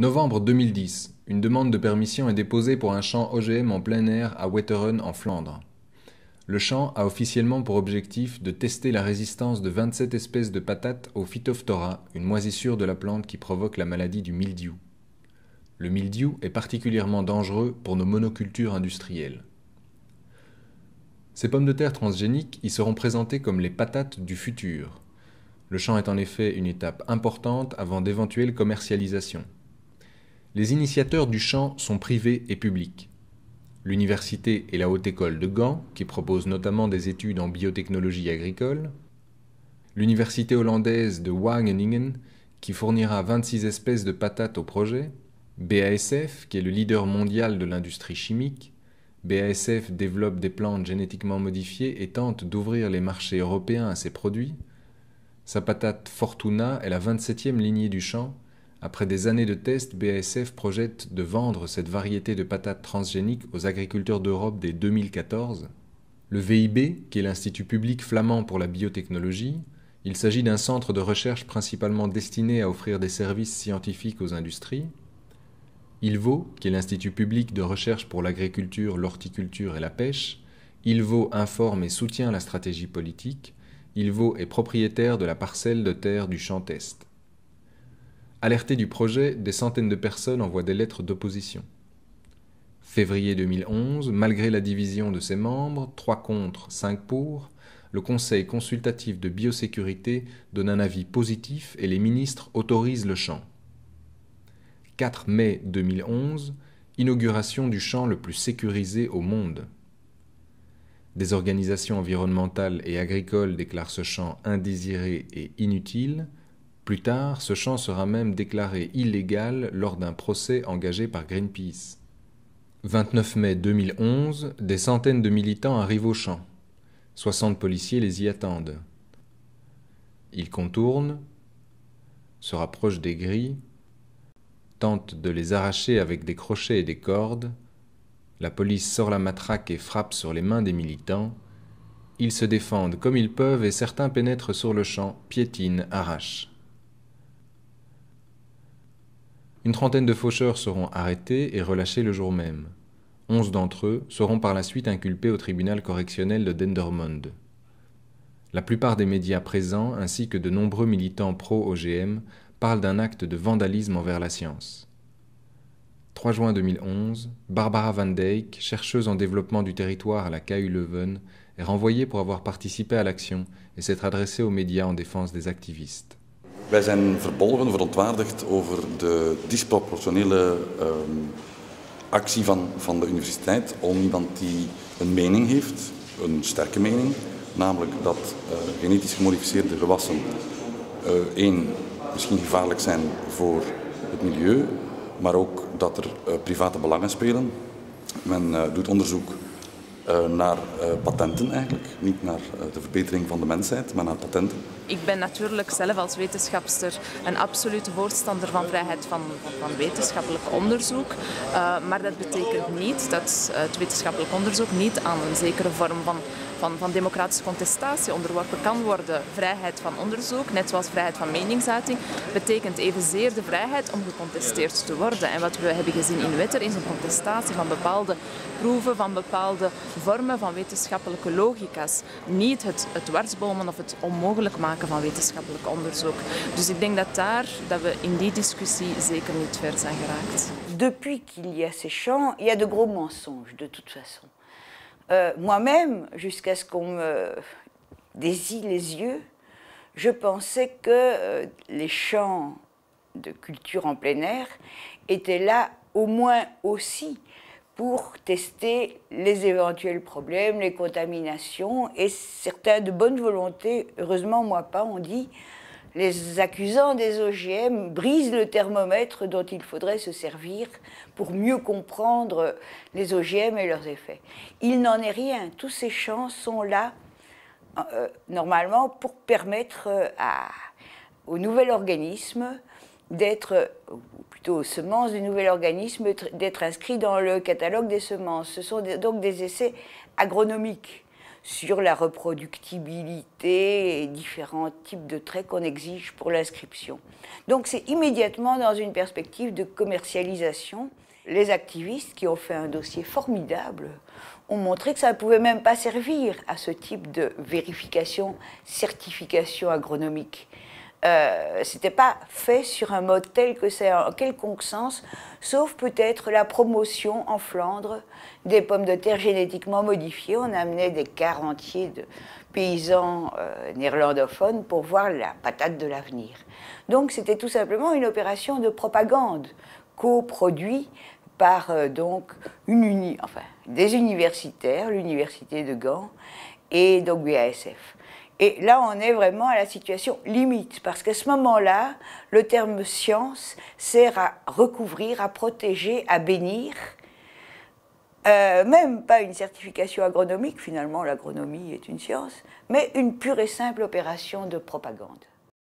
Novembre 2010, une demande de permission est déposée pour un champ OGM en plein air à Wetteren en Flandre. Le champ a officiellement pour objectif de tester la résistance de 27 espèces de patates au Phytophthora, une moisissure de la plante qui provoque la maladie du mildiou. Le mildiou est particulièrement dangereux pour nos monocultures industrielles. Ces pommes de terre transgéniques y seront présentées comme les patates du futur. Le champ est en effet une étape importante avant d'éventuelles commercialisations. Les initiateurs du champ sont privés et publics. L'université et la Haute École de Gand, qui propose notamment des études en biotechnologie agricole. L'université hollandaise de Wageningen, qui fournira 26 espèces de patates au projet. BASF, qui est le leader mondial de l'industrie chimique. BASF développe des plantes génétiquement modifiées et tente d'ouvrir les marchés européens à ses produits. Sa patate Fortuna est la 27e lignée du champ. Après des années de tests, BASF projette de vendre cette variété de patates transgéniques aux agriculteurs d'Europe dès 2014. Le VIB, qui est l'Institut public flamand pour la biotechnologie, il s'agit d'un centre de recherche principalement destiné à offrir des services scientifiques aux industries. ILVO, qui est l'Institut public de recherche pour l'agriculture, l'horticulture et la pêche. ILVO informe et soutient la stratégie politique. ILVO est propriétaire de la parcelle de terre du champ test. Alertés du projet, des centaines de personnes envoient des lettres d'opposition. Février 2011, malgré la division de ses membres, 3 contre, 5 pour, le Conseil consultatif de biosécurité donne un avis positif et les ministres autorisent le champ. 4 mai 2011, inauguration du champ le plus sécurisé au monde. Des organisations environnementales et agricoles déclarent ce champ indésiré et inutile. Plus tard, ce champ sera même déclaré illégal lors d'un procès engagé par Greenpeace. 29 mai 2011, des centaines de militants arrivent au champ. 60 policiers les y attendent. Ils contournent, se rapprochent des grilles, tentent de les arracher avec des crochets et des cordes. La police sort la matraque et frappe sur les mains des militants. Ils se défendent comme ils peuvent et certains pénètrent sur le champ, piétinent, arrachent. Une trentaine de faucheurs seront arrêtés et relâchés le jour même. 11 d'entre eux seront par la suite inculpés au tribunal correctionnel de Dendermonde. La plupart des médias présents, ainsi que de nombreux militants pro-OGM, parlent d'un acte de vandalisme envers la science. 3 juin 2011, Barbara van Dijk, chercheuse en développement du territoire à la KU Leuven, est renvoyée pour avoir participé à l'action et s'être adressée aux médias en défense des activistes. Wij zijn verbolgen, verontwaardigd over de disproportionele actie van de universiteit om iemand die een mening heeft, een sterke mening, namelijk dat genetisch gemodificeerde gewassen misschien gevaarlijk zijn voor het milieu, maar ook dat er private belangen spelen. Men doet onderzoek naar patenten eigenlijk, niet naar de verbetering van de mensheid, maar naar patenten. Ik ben natuurlijk zelf als wetenschapster een absolute voorstander van vrijheid van wetenschappelijk onderzoek. Maar dat betekent niet dat het wetenschappelijk onderzoek niet aan een zekere vorm van democratische contestatie onderworpen kan worden. Vrijheid van onderzoek, net zoals vrijheid van meningsuiting, betekent evenzeer de vrijheid om gecontesteerd te worden. En wat we hebben gezien in Wetteren is een contestatie van bepaalde proeven, van bepaalde vormen van wetenschappelijke logica's. Niet het dwarsbomen of het onmogelijk maken van wetenschappelijk onderzoek. Dus ik denk dat we in die discussie zeker niet ver zijn geraakt. Depuis qu'il y a ces champs, il y a de gros mensonges de toute façon. Moi-même, jusqu'à ce qu'on me désille les yeux, je pensais que les champs de culture en plein air étaient là au moins aussi pour tester les éventuels problèmes, les contaminations, et certains de bonne volonté, heureusement moi pas, ont dit les accusants des OGM brisent le thermomètre dont il faudrait se servir pour mieux comprendre les OGM et leurs effets. Il n'en est rien, tous ces champs sont là normalement pour permettre au nouvel organisme d'être, ou plutôt aux semences du nouvel organisme, d'être inscrits dans le catalogue des semences. Ce sont donc des essais agronomiques sur la reproductibilité et différents types de traits qu'on exige pour l'inscription. Donc c'est immédiatement dans une perspective de commercialisation. Les activistes qui ont fait un dossier formidable ont montré que ça ne pouvait même pas servir à ce type de vérification, certification agronomique. C'était pas fait sur un mode tel que c'est en quelconque sens, sauf peut-être la promotion en Flandre des pommes de terre génétiquement modifiées. On amenait des cars entiers de paysans néerlandophones pour voir la patate de l'avenir. Donc c'était tout simplement une opération de propagande coproduite par des universitaires, l'université de Gand et donc BASF. Et là, on est vraiment à la situation limite, parce qu'à ce moment-là, le terme science sert à recouvrir, à protéger, à bénir, même pas une certification agronomique, finalement l'agronomie est une science, mais une pure et simple opération de propagande.